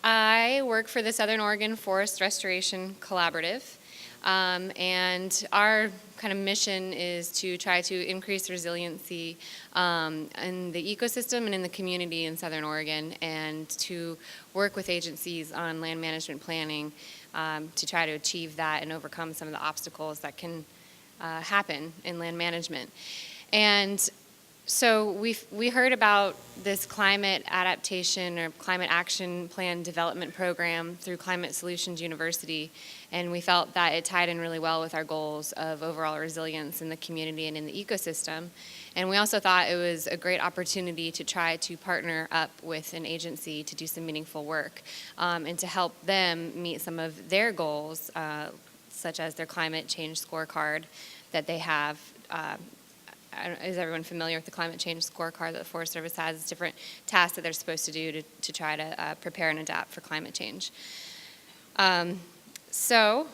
I work for the Southern Oregon Forest Restoration Collaborative, and our kind of mission is to try to increase resiliency in the ecosystem and in the community in Southern Oregon, and to work with agencies on land management planning to try to achieve that and overcome some of the obstacles that can happen in land management. And so we heard about this climate adaptation or climate action plan development program through Climate Solutions University, and we felt that it tied in really well with our goals of overall resilience in the community and in the ecosystem. And we also thought it was a great opportunity to try to partner up with an agency to do some meaningful work and to help them meet some of their goals, such as their climate change scorecard that they have. Is everyone familiar with the climate change scorecard that the Forest Service has? It's different tasks that they're supposed to do to try to prepare and adapt for climate change. So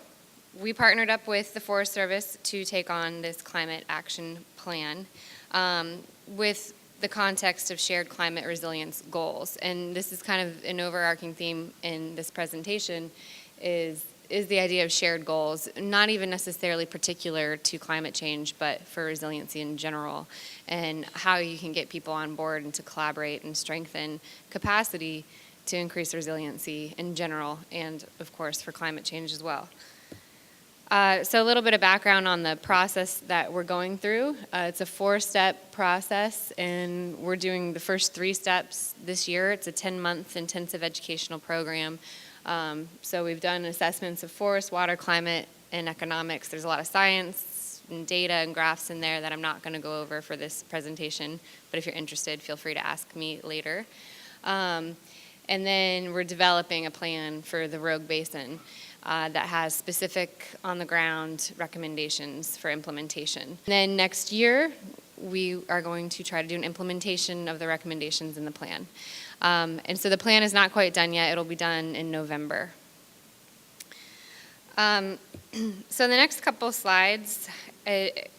we partnered up with the Forest Service to take on this climate action plan with the context of shared climate resilience goals. And this is kind of an overarching theme in this presentation is the idea of shared goals, not even necessarily particular to climate change, but for resiliency in general, and how you can get people on board and to collaborate and strengthen capacity to increase resiliency in general, and of course for climate change as well. So a little bit of background on the process that we're going through. It's a 4-step process, and we're doing the first 3 steps this year. It's a 10-month intensive educational program. So we've done assessments of forest, water, climate, and economics. There's a lot of science and data and graphs in there that I'm not going to go over for this presentation, but if you're interested, feel free to ask me later. And then we're developing a plan for the Rogue Basin that has specific on-the-ground recommendations for implementation. And then next year, we are going to try to do an implementation of the recommendations in the plan. And so the plan is not quite done yet. It'll be done in November. So the next couple slides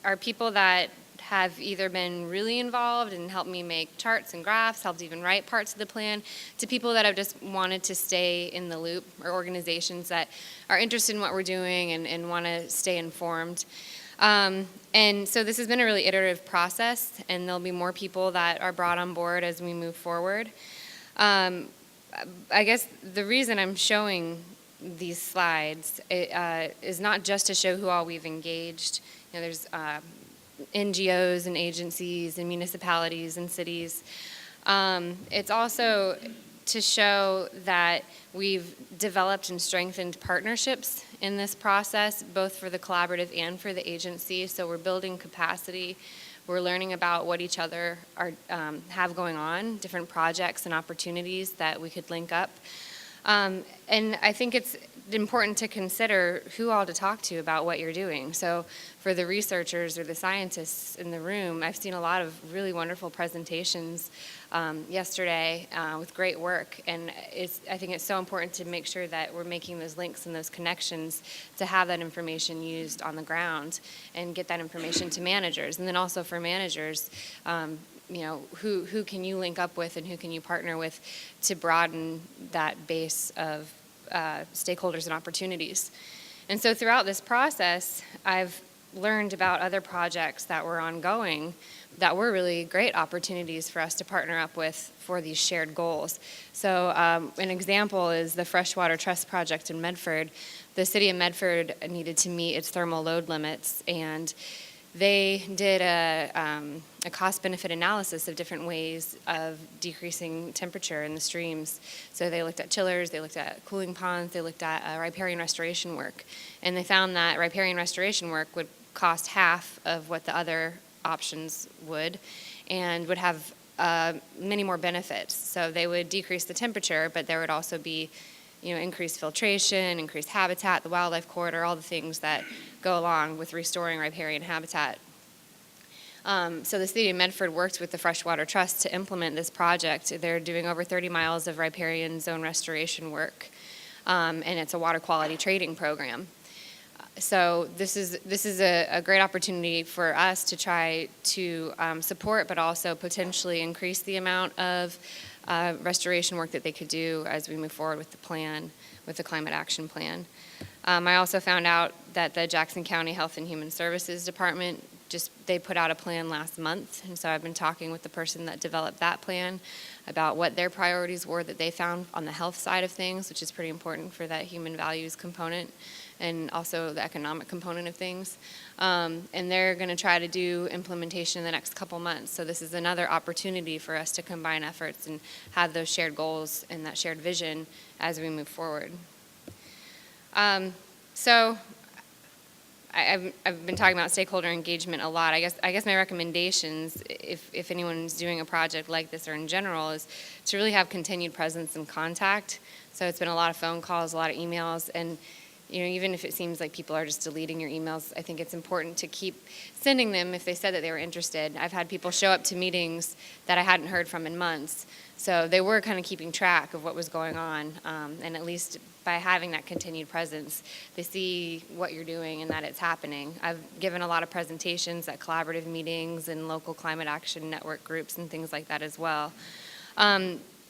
are people that have either been really involved and helped me make charts and graphs, helped even write parts of the plan, to people that have just wanted to stay in the loop, or organizations that are interested in what we're doing and want to stay informed. And so this has been a really iterative process, and there'll be more people that are brought on board as we move forward. I guess the reason I'm showing these slides is not just to show who all we've engaged. You know, there's NGOs and agencies and municipalities and cities. It's also to show that we've developed and strengthened partnerships in this process, both for the collaborative and for the agency. So we're building capacity. We're learning about what each other have going on, different projects and opportunities that we could link up. And I think it's important to consider who all to talk to about what you're doing. So for the researchers or the scientists in the room, I've seen a lot of really wonderful presentations yesterday with great work. And I think it's so important to make sure that we're making those links and those connections to have that information used on the ground and get that information to managers. And then also for managers, you know, who can you link up with and who can you partner with to broaden that base of stakeholders and opportunities. And so throughout this process, I've learned about other projects that were ongoing that were really great opportunities for us to partner up with for these shared goals. So an example is the Freshwater Trust Project in Medford. The city of Medford needed to meet its thermal load limits, and they did a cost-benefit analysis of different ways of decreasing temperature in the streams. So they looked at chillers, they looked at cooling ponds, they looked at riparian restoration work. And they found that riparian restoration work would cost half of what the other options would, and would have many more benefits. So they would decrease the temperature, but there would also be, you know, increased filtration, increased habitat, the wildlife corridor, all the things that go along with restoring riparian habitat. So the city of Medford worked with the Freshwater Trust to implement this project. They're doing over 30 miles of riparian zone restoration work, and it's a water quality trading program. So this is a great opportunity for us to try to support, but also potentially increase the amount of restoration work that they could do as we move forward with the plan, with the climate action plan. I also found out that the Jackson County Health and Human Services Department they put out a plan last month, and so I've been talking with the person that developed that plan about what their priorities were that they found on the health side of things, which is pretty important for that human values component and also the economic component of things. And they're going to try to do implementation in the next couple months. So this is another opportunity for us to combine efforts and have those shared goals and that shared vision as we move forward. So I've been talking about stakeholder engagement a lot. I guess my recommendations, if anyone's doing a project like this or in general, is to really have continued presence and contact. So it's been a lot of phone calls, a lot of emails, and even if it seems like people are just deleting your emails, I think it's important to keep sending them if they said that they were interested. I've had people show up to meetings that I hadn't heard from in months. So they were kind of keeping track of what was going on, and at least by having that continued presence, they see what you're doing and that it's happening. I've given a lot of presentations at collaborative meetings and local climate action network groups and things like that as well.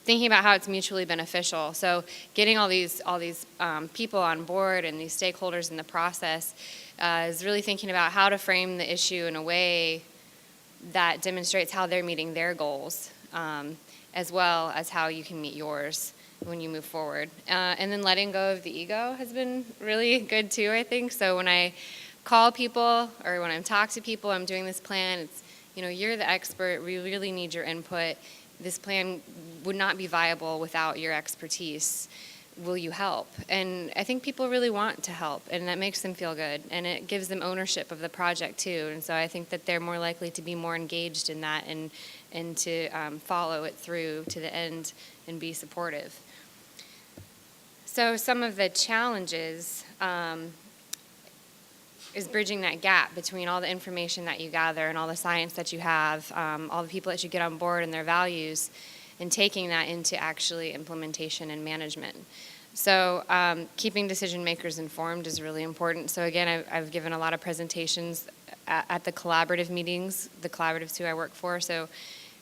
Thinking about how it's mutually beneficial. So getting all these people on board and these stakeholders in the process is really thinking about how to frame the issue in a way that demonstrates how they're meeting their goals, as well as how you can meet yours when you move forward. And then letting go of the ego has been really good too, I think. So when I call people or when I'm talking to people, I'm doing this plan, it's, you're the expert, we really need your input. This plan would not be viable without your expertise. Will you help? And I think people really want to help, and that makes them feel good, and it gives them ownership of the project too. And so I think that they're more likely to be more engaged in that and to follow it through to the end and be supportive. So some of the challenges is bridging that gap between all the information that you gather and all the science that you have, all the people that you get on board and their values, and taking that into actually implementation and management. So keeping decision makers informed is really important. So again, I've given a lot of presentations at the collaborative meetings, the collaboratives who I work for. So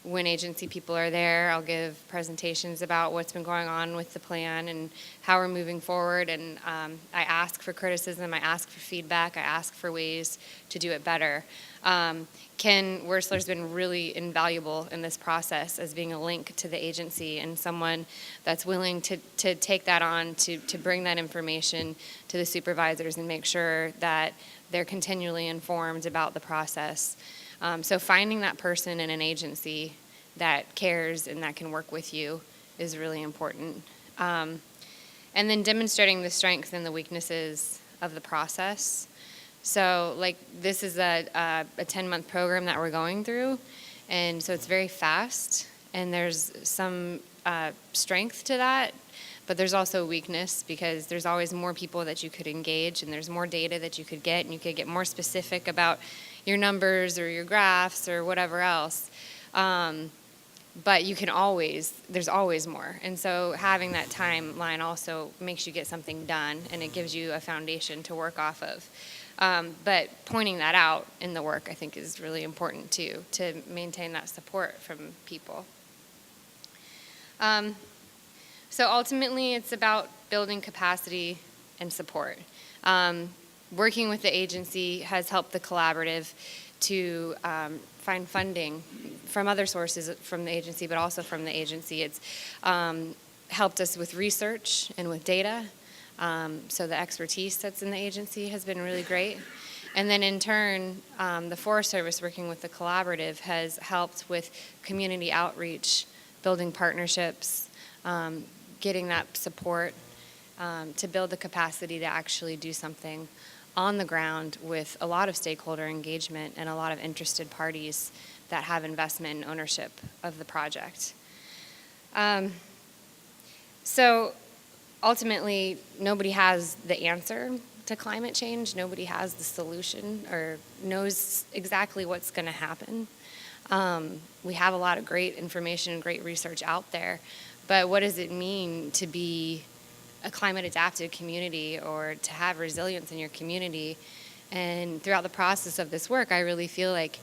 when agency people are there, I'll give presentations about what's been going on with the plan and how we're moving forward. And I ask for criticism, I ask for feedback, I ask for ways to do it better. Ken Wursler's been really invaluable in this process as being a link to the agency and someone that's willing to take that on, to bring that information to the supervisors and make sure that they're continually informed about the process. So finding that person in an agency that cares and that can work with you is really important. And then demonstrating the strengths and the weaknesses of the process. So this is a 10-month program that we're going through, and so it's very fast, and there's some strength to that, but there's also weakness because there's always more people that you could engage, and there's more data that you could get, and you could get more specific about your numbers or your graphs or whatever else. But there's always more. And so having that timeline also makes you get something done, and it gives you a foundation to work off of. But pointing that out in the work, I think, is really important too, to maintain that support from people. So ultimately, it's about building capacity and support. Working with the agency has helped the collaborative to find funding from other sources from the agency, but also from the agency. It's helped us with research and with data. So the expertise that's in the agency has been really great. And then in turn, the Forest Service working with the collaborative has helped with community outreach, building partnerships, getting that support to build the capacity to actually do something on the ground with a lot of stakeholder engagement and a lot of interested parties that have investment and ownership of the project. So ultimately, nobody has the answer to climate change. Nobody has the solution or knows exactly what's going to happen. We have a lot of great information and great research out there, but what does it mean to be a climate adapted community or to have resilience in your community? And throughout the process of this work, I really feel like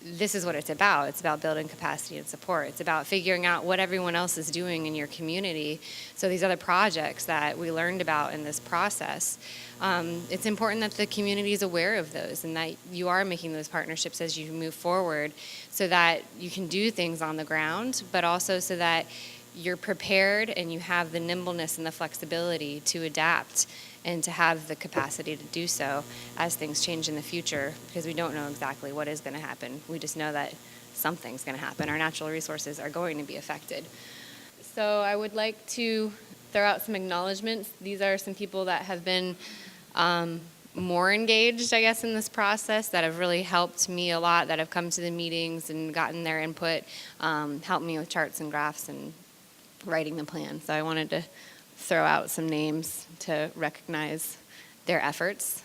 this is what it's about. It's about building capacity and support. It's about figuring out what everyone else is doing in your community. So these other projects that we learned about in this process, it's important that the community is aware of those and that you are making those partnerships as you move forward so that you can do things on the ground, but also so that you're prepared and you have the nimbleness and the flexibility to adapt and to have the capacity to do so as things change in the future, because we don't know exactly what is going to happen. We just know that something's going to happen. Our natural resources are going to be affected. So I would like to throw out some acknowledgments. These are some people that have been more engaged, I guess, in this process, that have really helped me a lot, that have come to the meetings and gotten their input, helped me with charts and graphs and writing the plan. So I wanted to throw out some names to recognize their efforts.